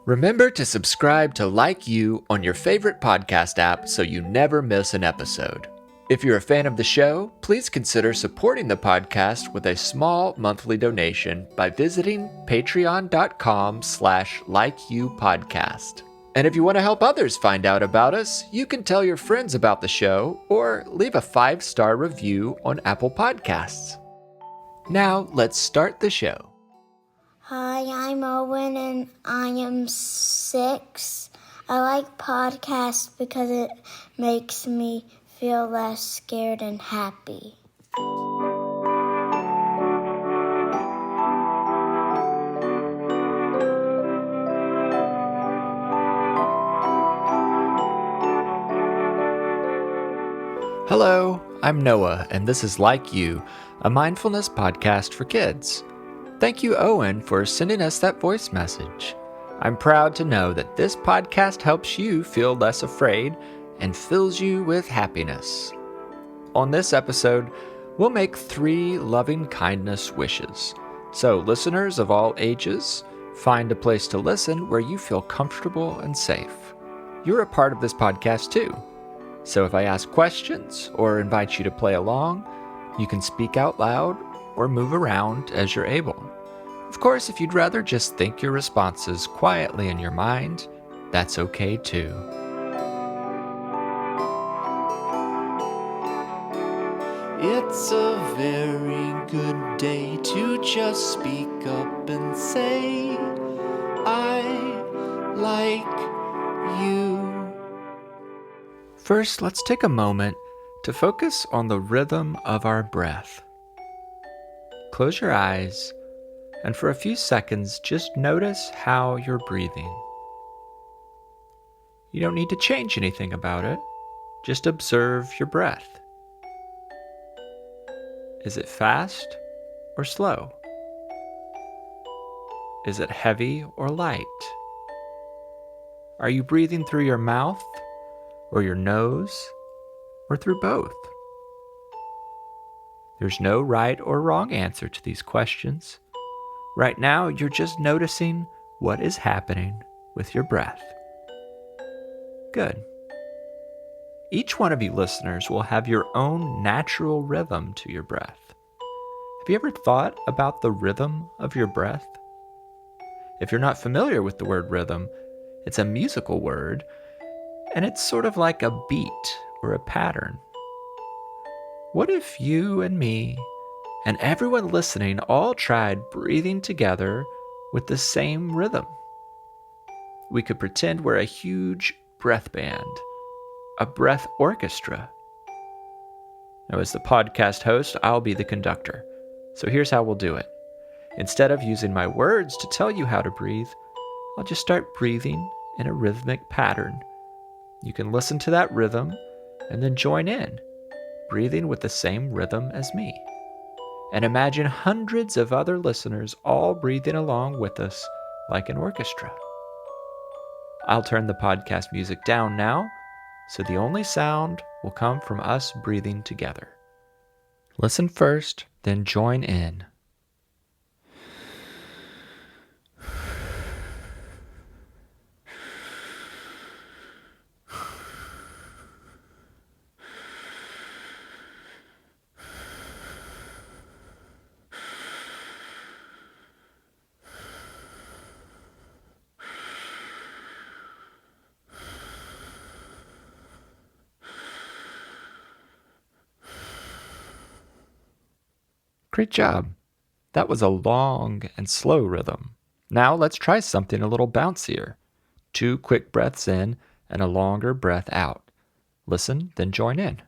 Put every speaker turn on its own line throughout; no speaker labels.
Remember to subscribe to Like You on your favorite podcast app so you never miss an episode. If you're a fan of the show, please consider supporting the podcast with a small monthly donation by visiting patreon.com/likeyoupodcast. And if you want to help others find out about us, you can tell your friends about the show or leave a 5-star review on Apple Podcasts. Now, let's start the show.
Hi, I'm Owen and I am 6. I like podcasts because it makes me feel less scared and happy.
Hello, I'm Noah, and this is Like You, a mindfulness podcast for kids. Thank you, Owen, for sending us that voice message. I'm proud to know that this podcast helps you feel less afraid and fills you with happiness. On this episode, we'll make 3 loving kindness wishes. So, listeners of all ages, find a place to listen where you feel comfortable and safe. You're a part of this podcast too. So if I ask questions or invite you to play along, you can speak out loud or move around as you're able. Of course, if you'd rather just think your responses quietly in your mind, that's okay too.
It's a very good day to just speak up and say, I like you.
First, let's take a moment to focus on the rhythm of our breath. Close your eyes, and for a few seconds, just notice how you're breathing. You don't need to change anything about it. Just observe your breath. Is it fast or slow? Is it heavy or light? Are you breathing through your mouth or your nose or through both? There's no right or wrong answer to these questions. Right now, you're just noticing what is happening with your breath. Good. Each one of you listeners will have your own natural rhythm to your breath. Have you ever thought about the rhythm of your breath? If you're not familiar with the word rhythm, it's a musical word, and it's sort of like a beat or a pattern. What if you and me and everyone listening all tried breathing together with the same rhythm? We could pretend we're a huge breath band, a breath orchestra. Now, as the podcast host, I'll be the conductor. So here's how we'll do it. Instead of using my words to tell you how to breathe, I'll just start breathing in a rhythmic pattern. You can listen to that rhythm and then join in, breathing with the same rhythm as me. And imagine hundreds of other listeners all breathing along with us like an orchestra. I'll turn the podcast music down now, so the only sound will come from us breathing together. Listen first, then join in. Great job. That was a long and slow rhythm. Now let's try something a little bouncier. 2 quick breaths in and a longer breath out. Listen, then join in.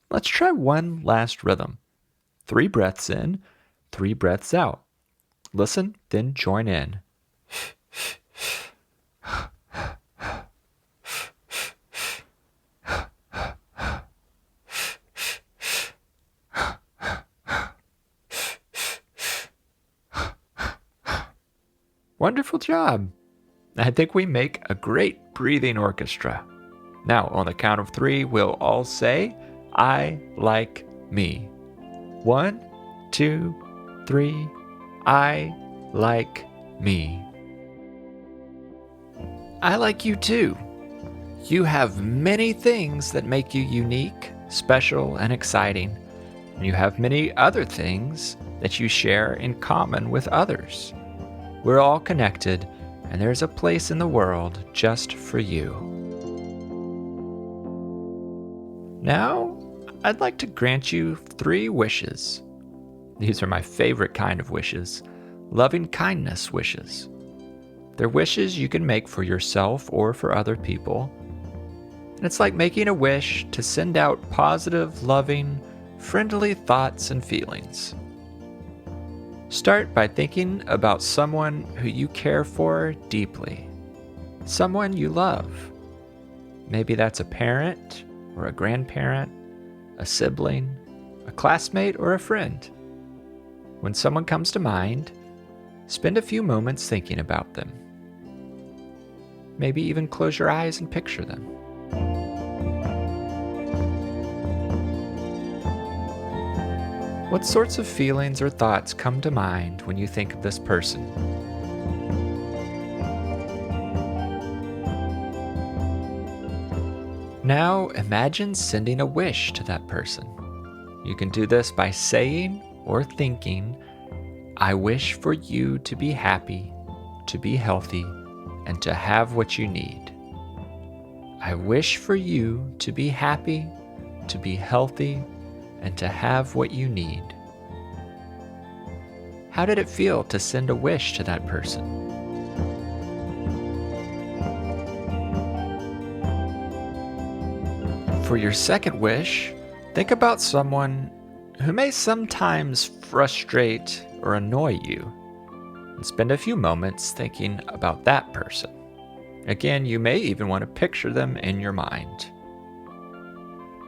Let's try one last rhythm. 3 breaths in, 3 breaths out. Listen, then join in. Wonderful job. I think we make a great breathing orchestra. Now, on the count of 3, we'll all say, I like me. 1, 2, 3, I like me. I like you too. You have many things that make you unique, special, and exciting. And you have many other things that you share in common with others. We're all connected, and there's a place in the world just for you. Now, I'd like to grant you 3 wishes. These are my favorite kind of wishes, loving kindness wishes. They're wishes you can make for yourself or for other people. And it's like making a wish to send out positive, loving, friendly thoughts and feelings. Start by thinking about someone who you care for deeply, someone you love. Maybe that's a parent or a grandparent, a sibling, a classmate, or a friend. When someone comes to mind, spend a few moments thinking about them. Maybe even close your eyes and picture them. What sorts of feelings or thoughts come to mind when you think of this person? Now imagine sending a wish to that person. You can do this by saying or thinking, I wish for you to be happy, to be healthy, and to have what you need. I wish for you to be happy, to be healthy, and to have what you need. How did it feel to send a wish to that person? For your second wish, think about someone who may sometimes frustrate or annoy you, and spend a few moments thinking about that person. Again, you may even want to picture them in your mind.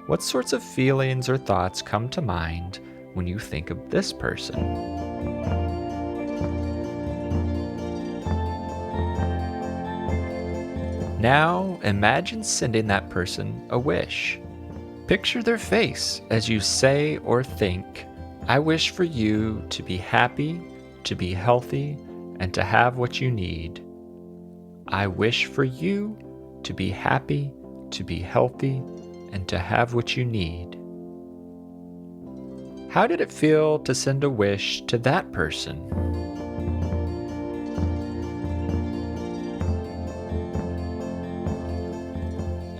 What sorts of feelings or thoughts come to mind when you think of this person? Now, imagine sending that person a wish. Picture their face as you say or think, I wish for you to be happy, to be healthy, and to have what you need. I wish for you to be happy, to be healthy, and to have what you need. How did it feel to send a wish to that person?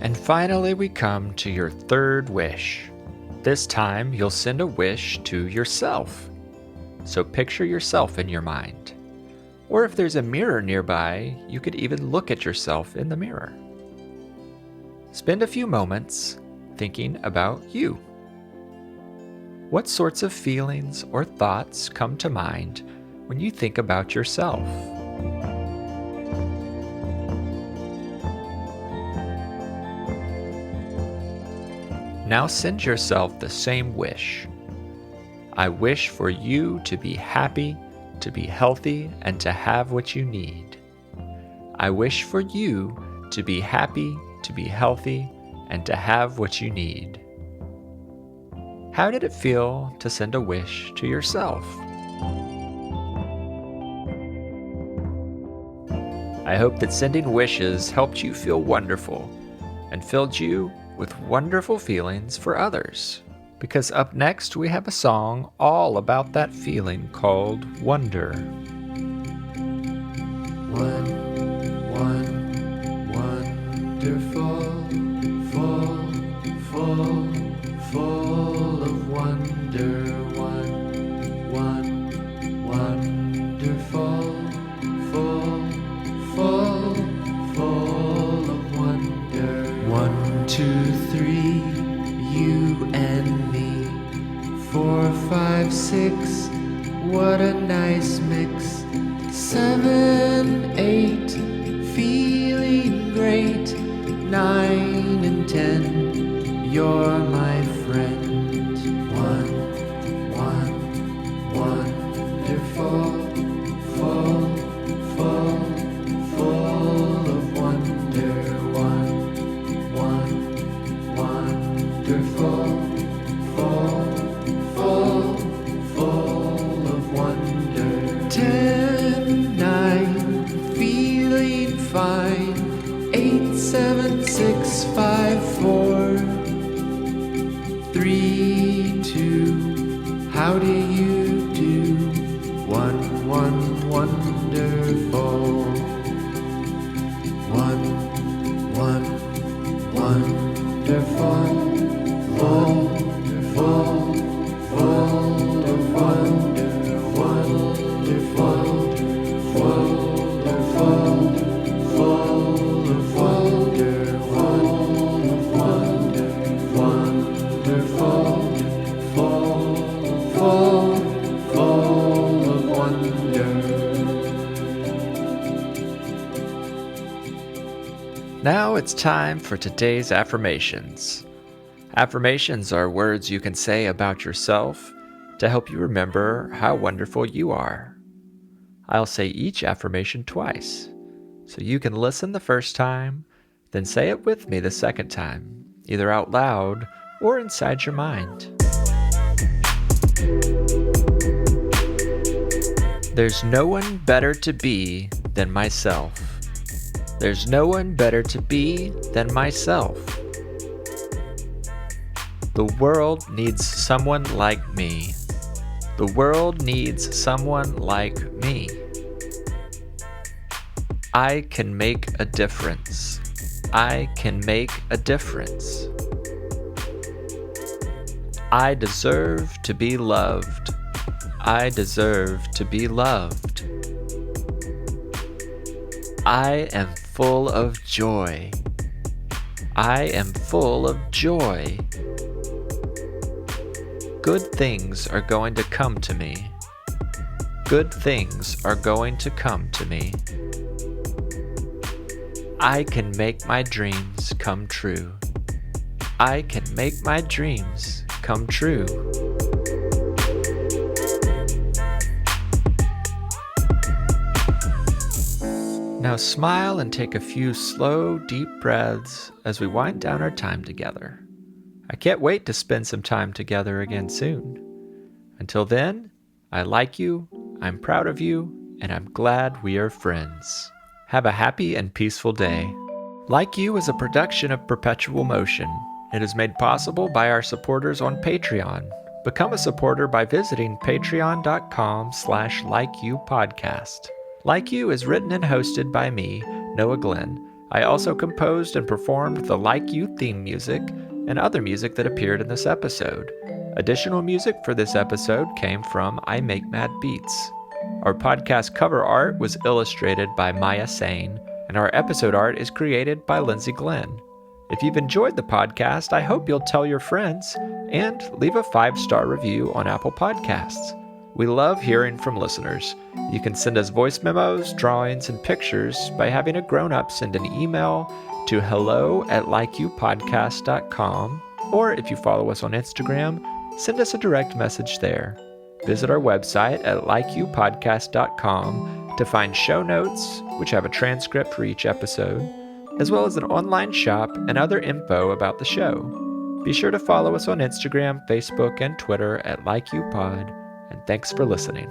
And finally, we come to your third wish. This time, you'll send a wish to yourself. So picture yourself in your mind. Or if there's a mirror nearby, you could even look at yourself in the mirror. Spend a few moments thinking about you. What sorts of feelings or thoughts come to mind when you think about yourself? Now send yourself the same wish. I wish for you to be happy, to be healthy, and to have what you need. I wish for you to be happy, to be healthy, and to have what you need. How did it feel to send a wish to yourself? I hope that sending wishes helped you feel wonderful and filled you with wonderful feelings for others. Because up next we have a song all about that feeling called wonder.
Wonderful, full of wonder. Wonderful, full of wonder. 1, 2, 3, you and me. 4, 5, 6, what a nice mix. 7, 8, feeling great. 9 and 10, you're my friend. Wonderful, full
Now it's time for today's affirmations. Affirmations are words you can say about yourself to help you remember how wonderful you are. I'll say each affirmation twice, so you can listen the first time, then say it with me the second time, either out loud or inside your mind. There's no one better to be than myself. There's no one better to be than myself. The world needs someone like me. The world needs someone like me. I can make a difference. I can make a difference. I deserve to be loved. I deserve to be loved. I am full of joy. I am full of joy. Good things are going to come to me. Good things are going to come to me. I can make my dreams come true. I can make my dreams come true. Now smile and take a few slow, deep breaths as we wind down our time together. I can't wait to spend some time together again soon. Until then, I like you, I'm proud of you, and I'm glad we are friends. Have a happy and peaceful day. Like You is a production of Perpetual Motion. It is made possible by our supporters on Patreon. Become a supporter by visiting patreon.com/likeyoupodcast. Like You is written and hosted by me, Noah Glenn. I also composed and performed the Like You theme music and other music that appeared in this episode. Additional music for this episode came from I Make Mad Beats. Our podcast cover art was illustrated by Maya Sane, and our episode art is created by Lindsay Glenn. If you've enjoyed the podcast, I hope you'll tell your friends and leave a 5-star review on Apple Podcasts. We love hearing from listeners. You can send us voice memos, drawings, and pictures by having a grown-up send an email to hello@likeyoupodcast.com, or if you follow us on Instagram, send us a direct message there. Visit our website at likeyoupodcast.com to find show notes, which have a transcript for each episode, as well as an online shop and other info about the show. Be sure to follow us on Instagram, Facebook, and Twitter at LikeYouPod, and thanks for listening.